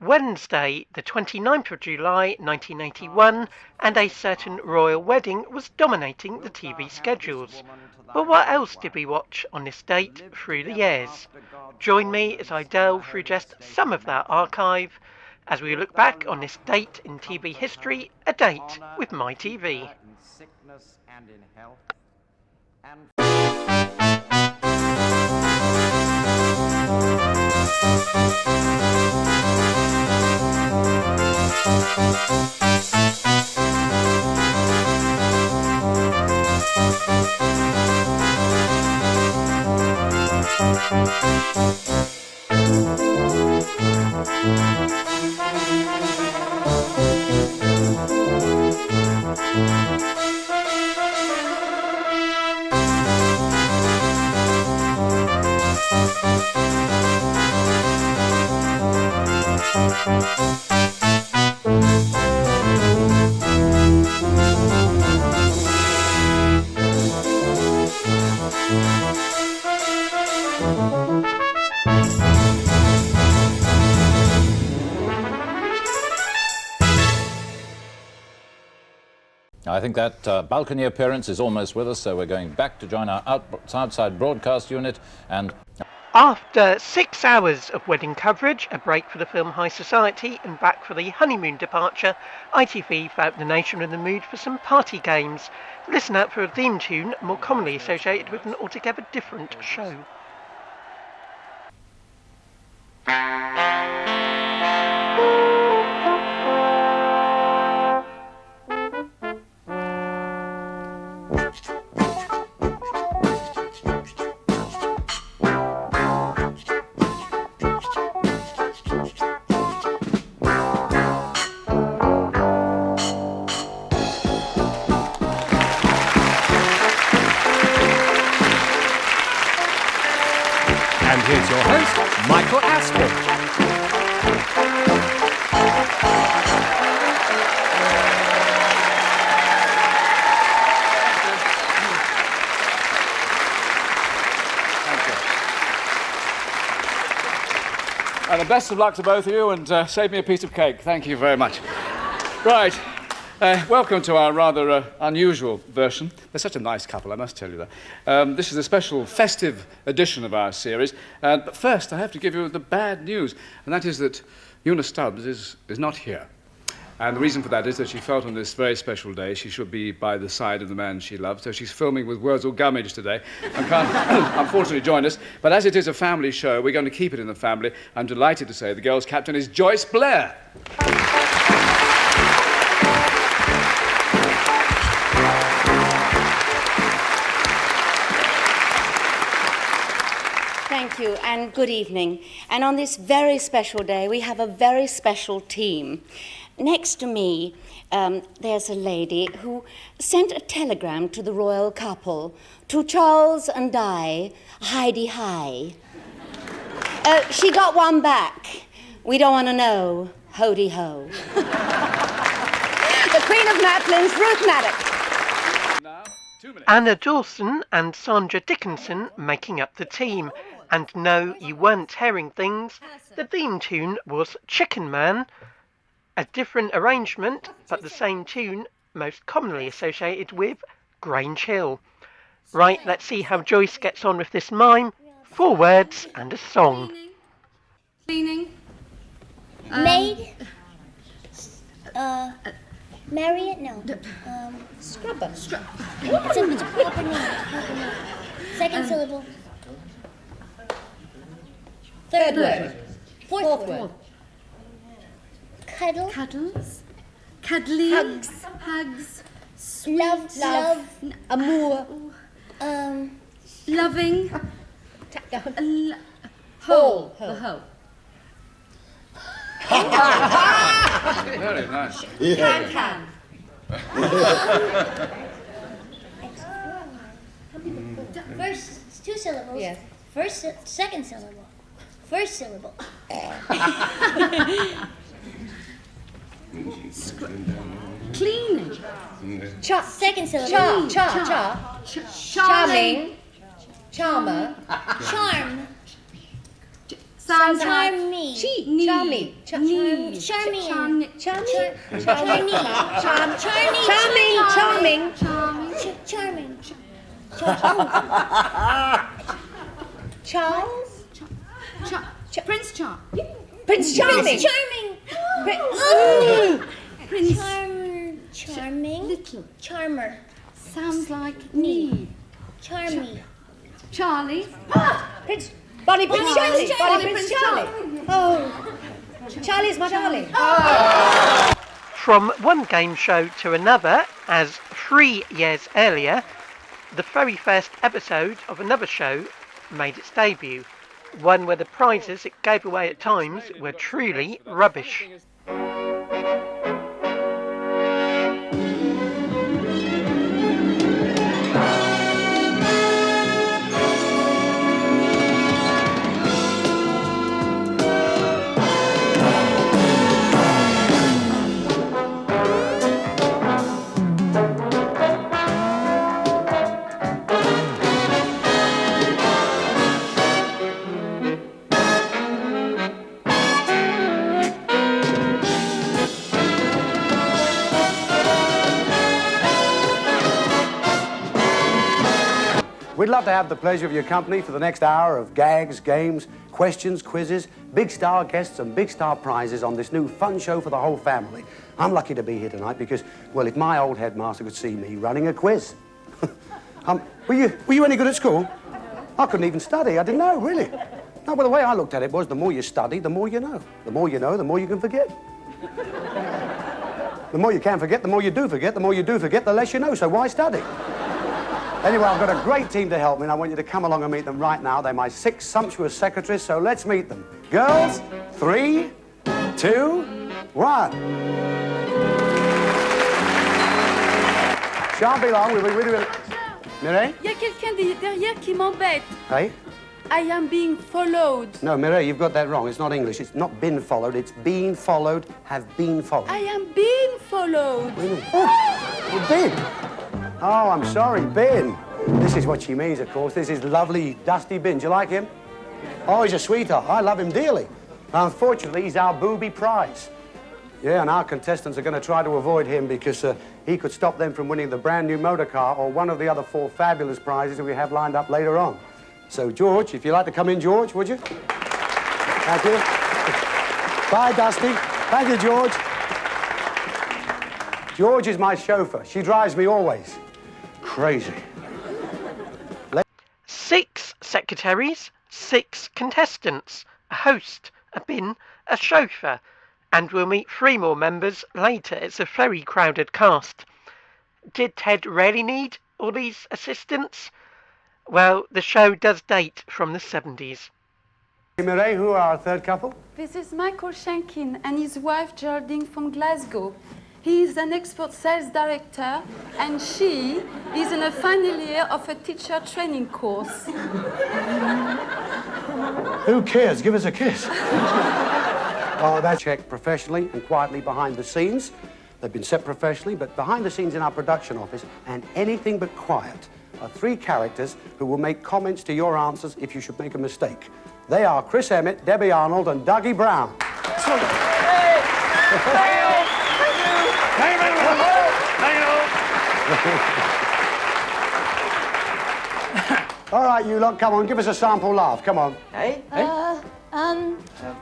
Wednesday, the 29th of July 1981, and a certain royal wedding was dominating the TV schedules. But what else did we watch on this date through the years? Join me as I delve through just some of that archive as we look back on this date in TV history, a date with my TV. I think that balcony appearance is almost with us, so we're going back to join our outside broadcast unit. And after 6 hours of wedding coverage, a break for the film High Society, and back for the honeymoon departure, ITV found the nation in the mood for some party games. Listen out for a theme tune more commonly associated with an altogether different show. Here's your host, Michael Aspel. And the best of luck to both of you, and save me a piece of cake. Thank you very much. Right. Welcome to our rather unusual version. They're such a nice couple, I must tell you that. This is a special festive edition of our series. But first, I have to give you the bad news, and that is that Una Stubbs is not here. And the reason for that is that she felt on this very special day she should be by the side of the man she loved, so she's filming with Wurzel Gummidge today and can't unfortunately join us. But as it is a family show, we're going to keep it in the family. I'm delighted to say the girls' captain is Joyce Blair. Thank you, and good evening. And on this very special day, we have a very special team. Next to me, there's a lady who sent a telegram to the royal couple, to Charles and Di, Heidi Hi. She got one back. We don't want to know. Hody ho. The Queen of Matlin's Ruth Maddox. Now, 2 minutes. Anna Dawson and Sandra Dickinson making up the team. And no, you weren't hearing things. The theme tune was Chicken Man. A different arrangement, but the same tune most commonly associated with Grange Hill. Right, let's see how Joyce gets on with this mime. 4 words and a song. Cleaning. Maid. Marriott? No. Scrubber. It's a proper name. Second syllable. Third word. Fourth word. Cuddle. Cuddles. Cuddly. Hugs. Love. Amour. Loving. Hole. The hole. Very nice. Can. First, it's 2 syllables. Yes. Second syllable. First syllable. Cleaning. Second syllable. Charming. Charmer. Charm. Sounds like Charmy. Charmy. Charmy. Charmy. Charmy. Charmy. Charming. Charming. Charles? Prince Charm. Prince Charming. Prince Charming. Little. Charmer. Sounds like me. Charmy. Charlie. Prince Bonnie Prince Charlie. Bonnie Prince Charlie. Oh, Charlie's my darling. From one game show to another, as 3 years earlier, the very first episode of another show made its debut, one where the prizes it gave away at times were truly rubbish. We'd love to have the pleasure of your company for the next hour of gags, games, questions, quizzes, big star guests and big star prizes on this new fun show for the whole family. I'm lucky to be here tonight because, well, if my old headmaster could see me running a quiz. Were you any good at school? I couldn't even study. I didn't know, really. No, well, the way I looked at it was the more you study, the more you know. The more you know, the more you can forget. The more you can forget, the more you do forget. The more you do forget, the less you know, so why study? Anyway, I've got a great team to help me, and I want you to come along and meet them right now. They're my 6 sumptuous secretaries, so let's meet them. Girls, 3, 2, 1. Shan't be long, we'll be really... Mireille? Il y a quelqu'un derrière qui m'embête. Hey? I am being followed. No, Mireille, you've got that wrong. It's not English. It's not been followed. It's been followed, have been followed. I am being followed. Oh, Ben. Oh, I'm sorry, Ben. This is what she means, of course. This is lovely, dusty Ben. Do you like him? Oh, he's a sweetheart. I love him dearly. Unfortunately, he's our booby prize. Yeah, and our contestants are going to try to avoid him because he could stop them from winning the brand new motor car or one of the other 4 fabulous prizes that we have lined up later on. So, George, if you'd like to come in, George, would you? Thank you. Bye, Dusty. Thank you, George. George is my chauffeur. She drives me always. Crazy. 6 secretaries, 6 contestants, a host, a bin, a chauffeur, and we'll meet 3 more members later. It's a very crowded cast. Did Ted really need all these assistants? Well, the show does date from the 70s. Mireille, who are our third couple? This is Michael Shankin and his wife Geraldine from Glasgow. He is an expert sales director and she is in the final year of a teacher training course. Who cares? Give us a kiss. Oh, that's checked professionally and quietly behind the scenes. They've been set professionally, but behind the scenes in our production office and anything but quiet are 3 characters who will make comments to your answers if you should make a mistake. They are Chris Emmett, Debbie Arnold and Dougie Brown. All right, you lot, come on, give us a sample laugh, come on. Hey?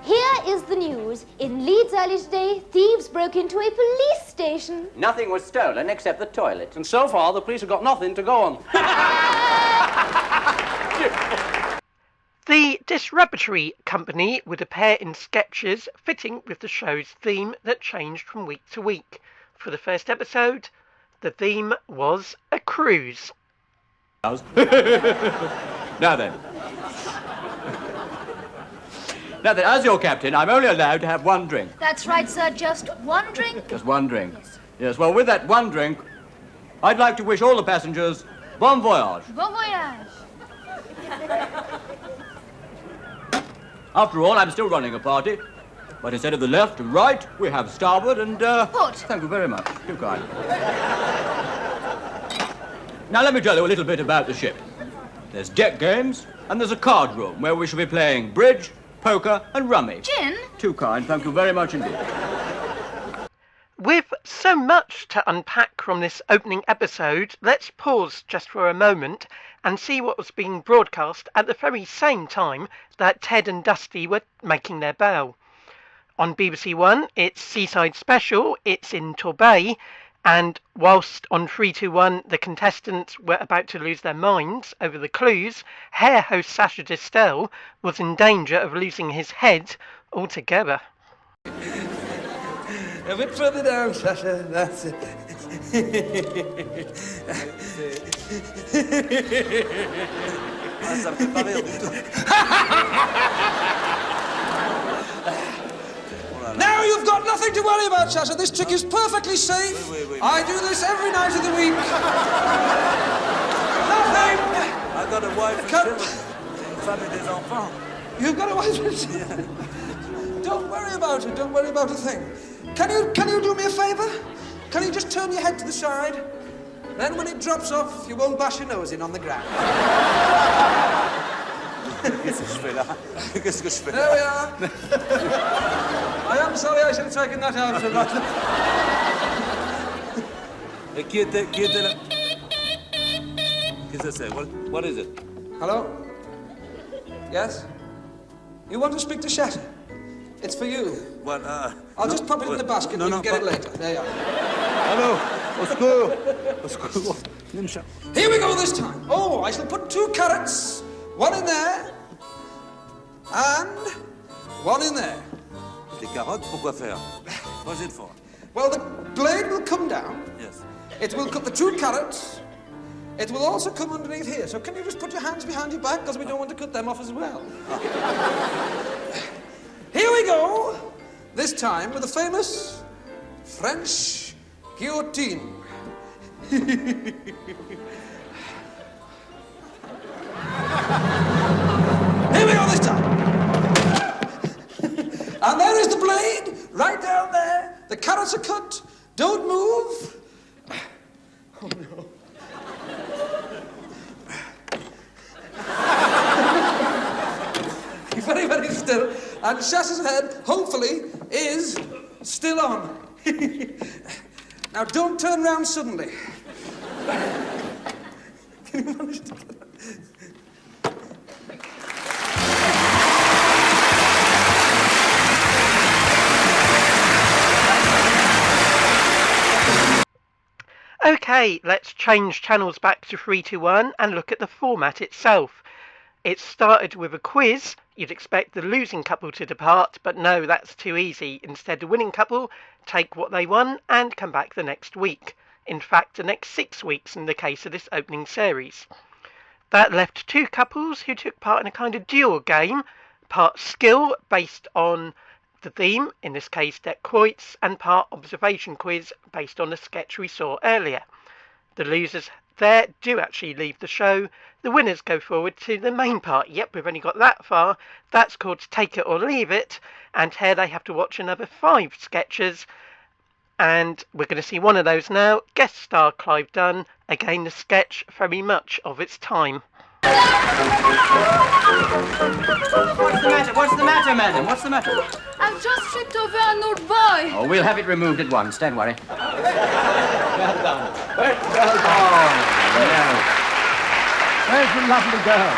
Here is the news. In Leeds early today, thieves broke into a police station. Nothing was stolen except the toilet. And so far, the police have got nothing to go on. The Disreputatory Company would appear in sketches fitting with the show's theme that changed from week to week. For the first episode, the theme was a cruise. Now then, as your captain, I'm only allowed to have 1 drink. That's right, sir. Just 1 drink. Just 1 drink. Yes, well, with that 1 drink, I'd like to wish all the passengers bon voyage. Bon voyage. After all, I'm still running a party. But instead of the left and right, we have starboard and, Port. Thank you very much. Too kind. Now, let me tell you a little bit about the ship. There's deck games, and there's a card room where we shall be playing bridge, poker, and rummy. Gin? Too kind, thank you very much indeed. With so much to unpack from this opening episode, let's pause just for a moment and see what was being broadcast at the very same time that Ted and Dusty were making their bow. On BBC One, it's Seaside Special, it's in Torbay, and whilst on 321 the contestants were about to lose their minds over the clues, Hair host Sacha Distel was in danger of losing his head altogether. A bit further down, Sacha, that's it. Ça me fait pas rire du tout. Now you've got nothing to worry about, Sacha. This trick is perfectly safe. I do this every night of the week. Nothing. I've got a wife and children. Famille des enfants. You've got a wife and children. Don't worry about it. Don't worry about a thing. Can you do me a favour? Can you just turn your head to the side? Then when it drops off, you won't bash your nose in on the ground. Qu'est-ce que je fais là? Qu'est-ce que je fais là? There we are. I am sorry, I should have taken that out of that. Qui était là? Qu'est-ce que c'est? What is it? Hello? Yes? You want to speak to Shatter? It's for you. What, I'll just pop it in the basket and you can get it later. There you are. Hello. Au secours. Au secours. Here we go this time. Oh, I shall put 2 carrots. One in there. And one in there. Des carottes, pourquoi faire? What's it for? Well, the blade will come down. Yes. It will cut the 2 carrots. It will also come underneath here. So can you just put your hands behind your back? Because we don't want to cut them off as well. Here we go. This time with the famous French guillotine. Here we go this time. And there is the blade, right down there. The carrots are cut. Don't move. Oh, no. Very, very still. And Shas's head, hopefully, is still on. Now, don't turn round suddenly. Can you manage to get that? OK, let's change channels back to 321 and look at the format itself. It started with a quiz. You'd expect the losing couple to depart, but no, that's too easy. Instead, the winning couple take what they won and come back the next week. In fact, the next 6 weeks in the case of this opening series. That left 2 couples who took part in a kind of duel game, part skill based on the theme, in this case deck quoits, and part observation quiz based on the sketch we saw earlier. The losers there do actually leave the show. The winners go forward to the main part. Yep, we've only got that far. That's called Take It or Leave It, and here they have to watch another 5 sketches, and we're going to see one of those now. Guest star Clive Dunn. Again, the sketch very much of its time. What's the matter? What's the matter, madam? What's the matter? I've just tripped over an old boy. Oh, we'll have it removed at once. Don't worry. Well done. Well done. Oh, no. Where's the lovely girl?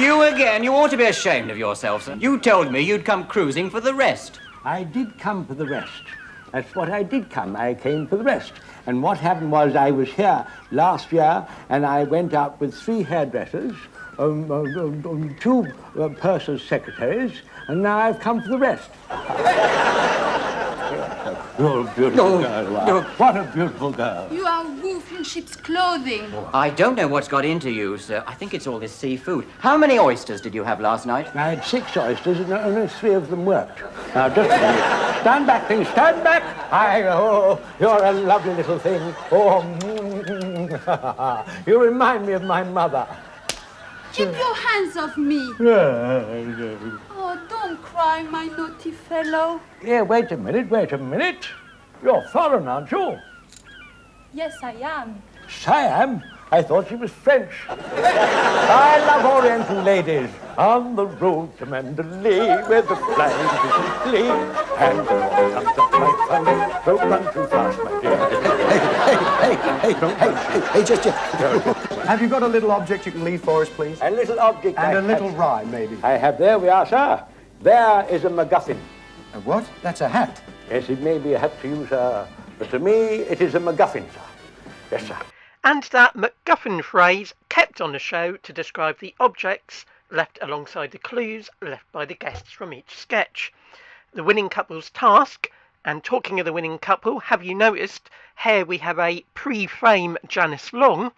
You again? You ought to be ashamed of yourself, sir. You told me you'd come cruising for the rest. I did come for the rest. That's what I did come. I came for the rest. And what happened was I was here last year and I went out with 3 hairdressers, 2 purser's secretaries, and now I've come for the rest. You're a beautiful girl. Wow. What a beautiful girl. You are wolf in sheep's clothing. I don't know what's got into you, sir. I think it's all this seafood. How many oysters did you have last night? I had 6 oysters and only 3 of them worked. Now, just a minute. Stand back, please. Stand back. Oh, you're a lovely little thing. Oh, you remind me of my mother. Keep your hands off me. Oh, don't cry, my naughty fellow. Yeah, wait a minute. You're foreign, aren't you? Yes, I am. Siam? I thought she was French. I love Oriental ladies. On the road to Mandalay, where the flying fishes play. And the water comes up my tongue. Don't run too fast, my dear. Hey, just. Have you got a little object you can leave for us, please? A little object. And a little rhyme, maybe. I have. There we are, sir. There is a MacGuffin. A what? That's a hat. Yes, it may be a hat to you, sir. But to me, it is a MacGuffin, sir. Yes, sir. And that MacGuffin phrase kept on the show to describe the objects left alongside the clues left by the guests from each sketch. The winning couple's task, and talking of the winning couple, have you noticed here we have a pre-fame Janice Long?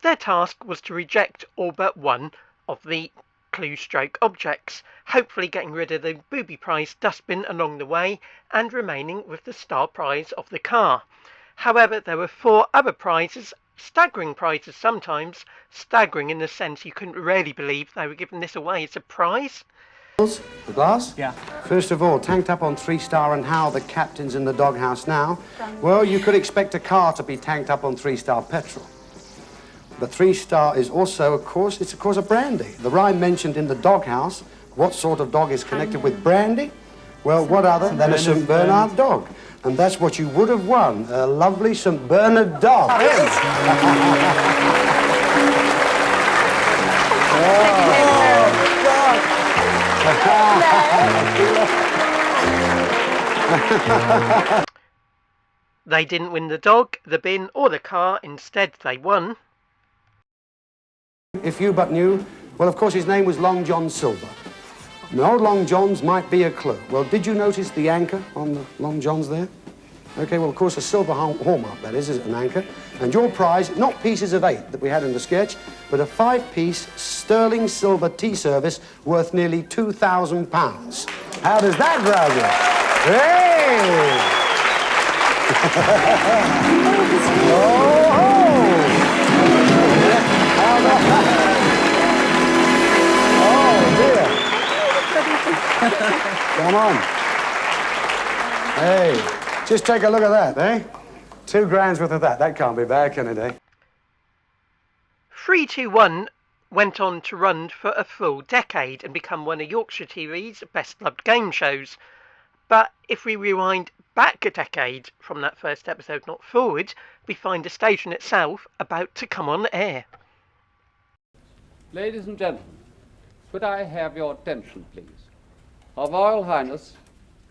Their task was to reject all but one of the clue stroke objects, hopefully getting rid of the booby prize dustbin along the way and remaining with the star prize of the car. However, there were 4 other prizes, staggering prizes sometimes, staggering in the sense you couldn't really believe they were giving this away as a prize. The glass? Yeah. First of all, tanked up on 3-star and how the captain's in the doghouse now. Well, you could expect a car to be tanked up on 3-star petrol. But 3-star is also, of course, it's of course a brandy. The rhyme mentioned in the doghouse, what sort of dog is connected with brandy? Well, what other than a St. Bernard dog? And that's what you would have won, a lovely St. Bernard dog. They didn't win the dog, the bin or the car, instead they won. If you but knew, well, of course, his name was Long John Silver. And old Long John's might be a clue. Well, did you notice the anchor on the Long John's there? Okay, well, of course, a silver hallmark, that is an anchor. And your prize, not pieces of 8 that we had in the sketch, but a 5-piece sterling silver tea service worth nearly £2,000. How does that, brother? Hey! Come on. Hey, just take a look at that, eh? 2 grand's worth of that. That can't be bad, can it, eh? 321 went on to run for a full decade and become one of Yorkshire TV's best-loved game shows. But if we rewind back a decade from that first episode, not forward, we find the station itself about to come on air. Ladies and gentlemen, could I have your attention, please? Her Royal Highness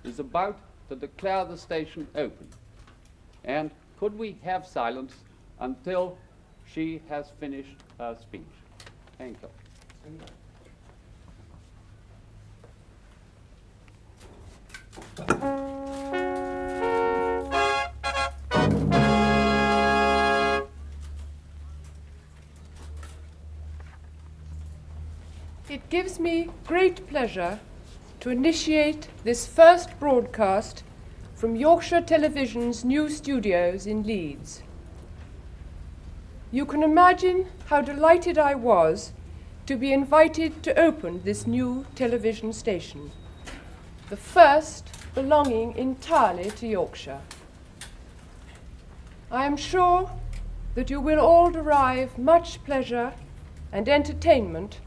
is about to declare the station open. And could we have silence until she has finished her speech? Thank you. It gives me great pleasure to initiate this first broadcast from Yorkshire Television's new studios in Leeds. You can imagine how delighted I was to be invited to open this new television station, the first belonging entirely to Yorkshire. I am sure that you will all derive much pleasure and entertainment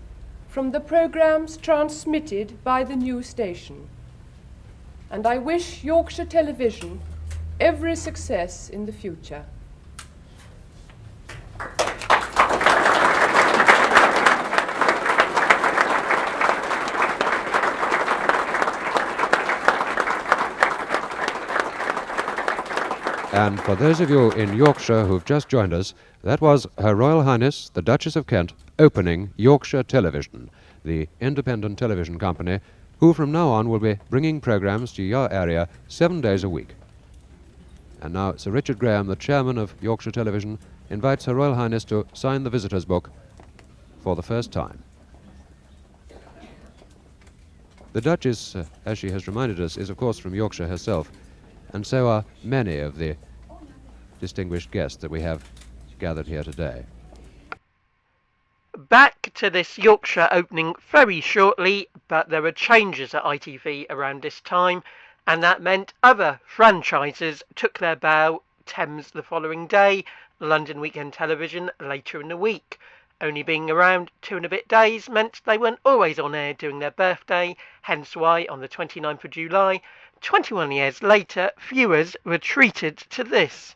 from the programmes transmitted by the new station. And I wish Yorkshire Television every success in the future. And for those of you in Yorkshire who've just joined us, that was Her Royal Highness, the Duchess of Kent, opening Yorkshire Television, the independent television company, who from now on will be bringing programmes to your area 7 days a week. And now Sir Richard Graham, the chairman of Yorkshire Television, invites Her Royal Highness to sign the visitors' book for the first time. The Duchess, as she has reminded us, is of course from Yorkshire herself, and so are many of the distinguished guests that we have gathered here today. Back to this Yorkshire opening very shortly, but there were changes at ITV around this time, and that meant other franchises took their bow. Thames the following day, London Weekend Television later in the week. Only being around 2 and a bit days meant they weren't always on air during their birthday, hence why on the 29th of July, 21 years later, viewers were treated to this.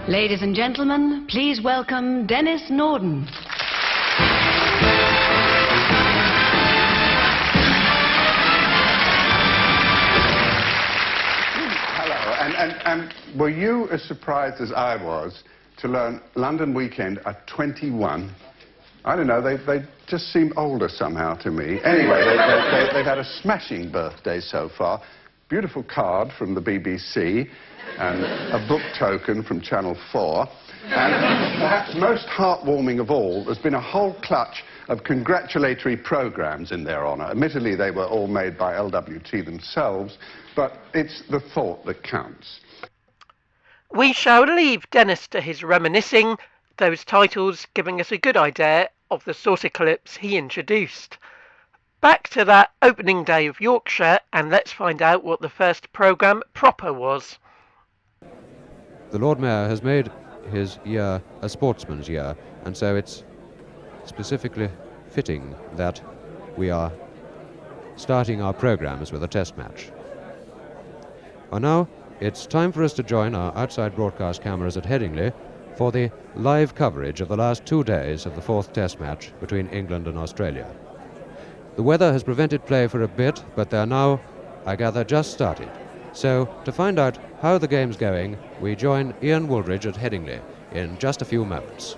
Ladies and gentlemen, please welcome Dennis Norden. Hello, and were you as surprised as I was to learn London Weekend at 21? I don't know, they just seem older somehow to me. Anyway, they've had a smashing birthday so far. Beautiful card from the BBC and a book token from Channel 4. And perhaps most heartwarming of all, there's been a whole clutch of congratulatory programmes in their honour. Admittedly, they were all made by LWT themselves, but it's the thought that counts. We shall leave Dennis to his reminiscing, those titles giving us a good idea of the saucer clips he introduced. Back to that opening day of Yorkshire, and let's find out what the first programme proper was. The Lord Mayor has made his year a sportsman's year, and so it's specifically fitting that we are starting our programmes with a test match. And now it's time for us to join our outside broadcast cameras at Headingley for the live coverage of the last 2 days of the 4th test match between England and Australia. The weather has prevented play for a bit, but they're now, I gather, just started. So, to find out how the game's going, we join Ian Woolridge at Headingley in just a few moments.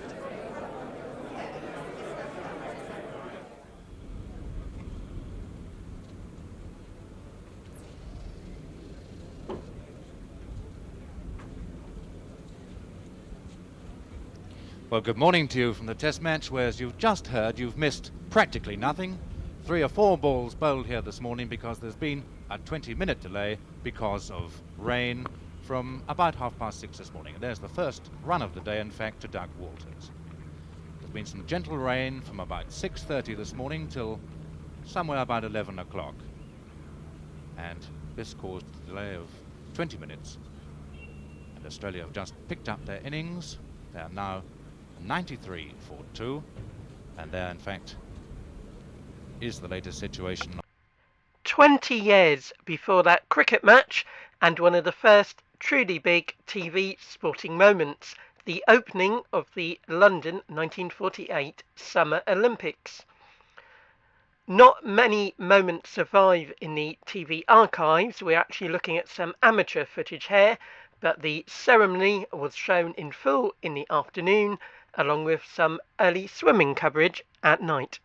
Well, good morning to you from the test match, where, as you've just heard, you've missed practically nothing. 3 or 4 balls bowled here this morning because there's been a 20-minute delay because of rain from about 6:30 this morning. And there's the first run of the day, in fact, to Doug Walters. There's been some gentle rain from about 6:30 this morning till somewhere about 11 o'clock. And this caused a delay of 20 minutes. And Australia have just picked up their innings. They are now 93 for 2. And there, in fact, is the latest situation. 20 years before that cricket match, and one of the first truly big TV sporting moments, the opening of the London 1948 Summer Olympics. Not many moments survive in the TV archives. We're actually looking at some amateur footage here, but the ceremony was shown in full in the afternoon, along with some early swimming coverage at night.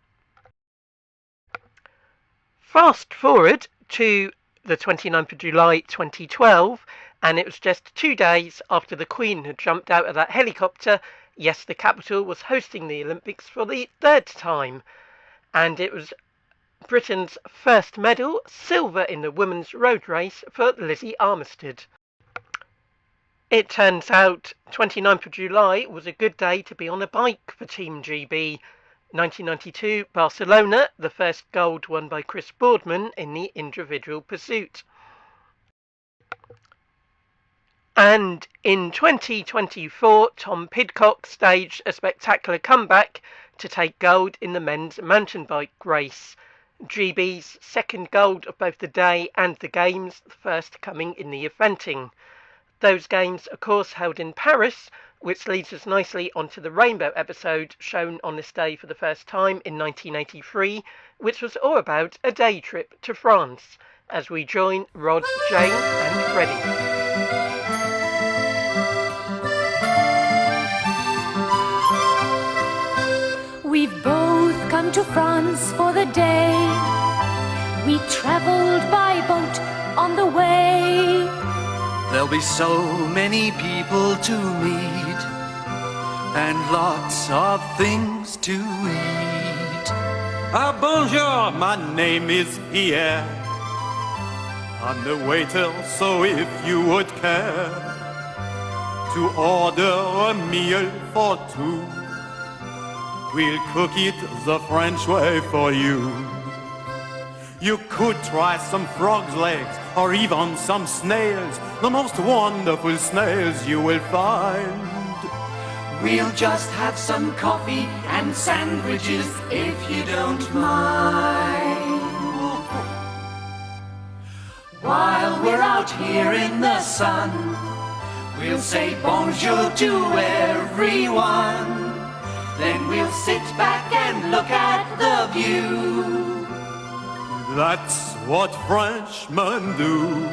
Fast forward to the 29th of July 2012, and it was just 2 days after the Queen had jumped out of that helicopter. Yes, the capital was hosting the Olympics for the 3rd time, and it was Britain's first medal, silver in the women's road race for Lizzie Armistead. It turns out 29th of July was a good day to be on a bike for Team GB. 1992 Barcelona, the first gold won by Chris Boardman in the individual pursuit. And in 2024, Tom Pidcock staged a spectacular comeback to take gold in the men's mountain bike race. GB's second gold of both the day and the games, the first coming in the eventing. Those games, of course, held in Paris, which leads us nicely onto the Rainbow episode shown on this day for the first time in 1983, which was all about a day trip to France, as we join Rod, Jane and Freddie. We've both come to France for the day. We travelled by boat on the way. There'll be so many people to meet and lots of things to eat. Ah, bonjour, my name is Pierre. I'm the waiter, so if you would care to order a meal for two, we'll cook it the French way for you. You could try some frog's legs or even some snails, the most wonderful snails you will find. We'll just have some coffee and sandwiches if you don't mind. While we're out here in the sun, we'll say bonjour to everyone. Then we'll sit back and look at the view. That's what Frenchmen do.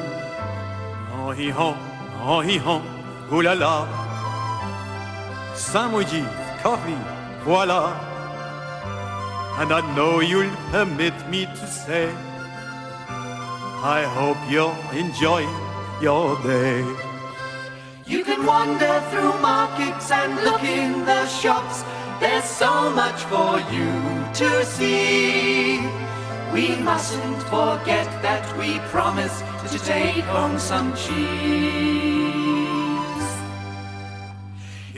Oh hee haw, ooh la la. Sandwiches, coffee, voila. And I know you'll permit me to say, I hope you're enjoying your day. You can wander through markets and look in the shops. There's so much for you to see. We mustn't forget that we promised to take home some cheese.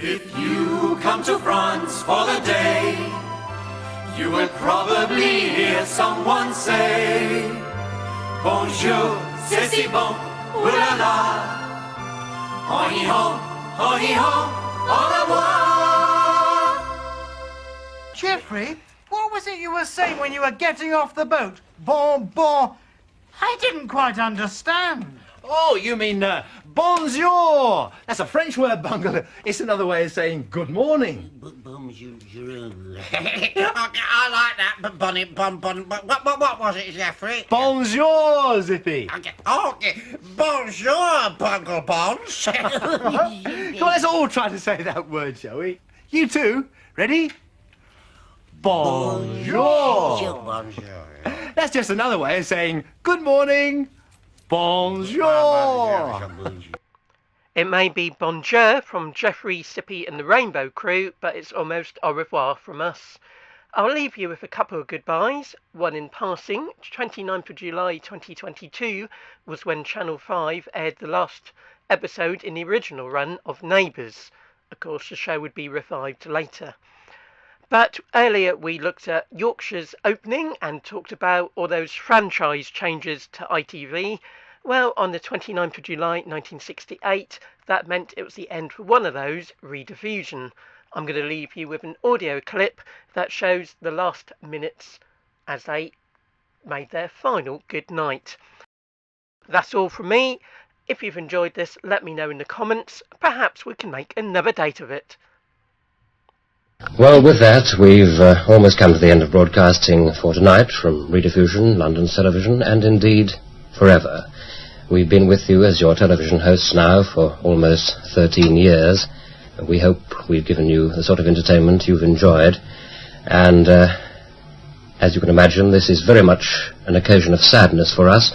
If you come to France for the day, you will probably hear someone say, bonjour, c'est si bon, ooh la la. Oh hee haw, au revoir. Geoffrey, what was it you were saying when you were getting off the boat? Bon, bon. I didn't quite understand. Oh, you mean bonjour. That's a French word, Bungle. It's another way of saying good morning. Bonjour. I like that, but what was it, Geoffrey? Bonjour, Zippy. Okay. Bonjour, Bungle Bones. Come on, let's all try to say that word, shall we? You too. Ready? Bonjour. Bonjour. That's just another way of saying good morning. Bonjour. It may be bonjour from Geoffrey, Zippy and the Rainbow Crew, but it's almost au revoir from us. I'll leave you with a couple of goodbyes. One in passing. 29th of July 2022 was when Channel 5 aired the last episode in the original run of Neighbours. Of course, the show would be revived later. But earlier we looked at Yorkshire's opening and talked about all those franchise changes to ITV. Well, on the 29th of July 1968, that meant it was the end for one of those, Rediffusion. I'm going to leave you with an audio clip that shows the last minutes as they made their final goodnight. That's all from me. If you've enjoyed this, let me know in the comments. Perhaps we can make another date of it. Well, with that, we've almost come to the end of broadcasting for tonight from Rediffusion, London's television, and indeed forever. We've been with you as your television hosts now for almost 13 years. We hope we've given you the sort of entertainment you've enjoyed. And as you can imagine, this is very much an occasion of sadness for us,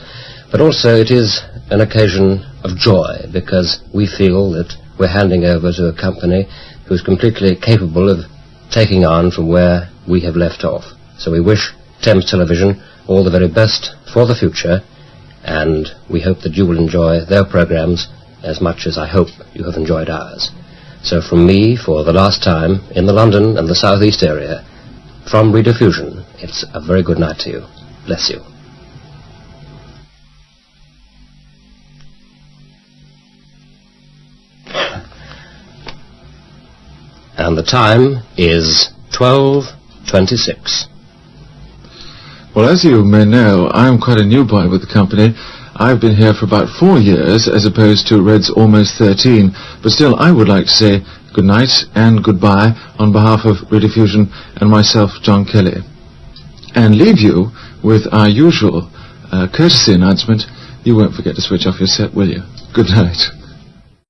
but also it is an occasion of joy, because we feel that we're handing over to a company who's completely capable of taking on from where we have left off. So we wish Thames Television all the very best for the future, and we hope that you will enjoy their programmes as much as I hope you have enjoyed ours. So from me, for the last time, in the London and the South East area, from Rediffusion, it's a very good night to you. Bless you. And the time is 12:26. Well, as you may know, I'm quite a new boy with the company. I've been here for about 4 years, as opposed to Red's almost 13. But still, I would like to say good night and goodbye on behalf of Rediffusion and myself, John Kelly. And leave you with our usual courtesy announcement. You won't forget to switch off your set, will you? Good night.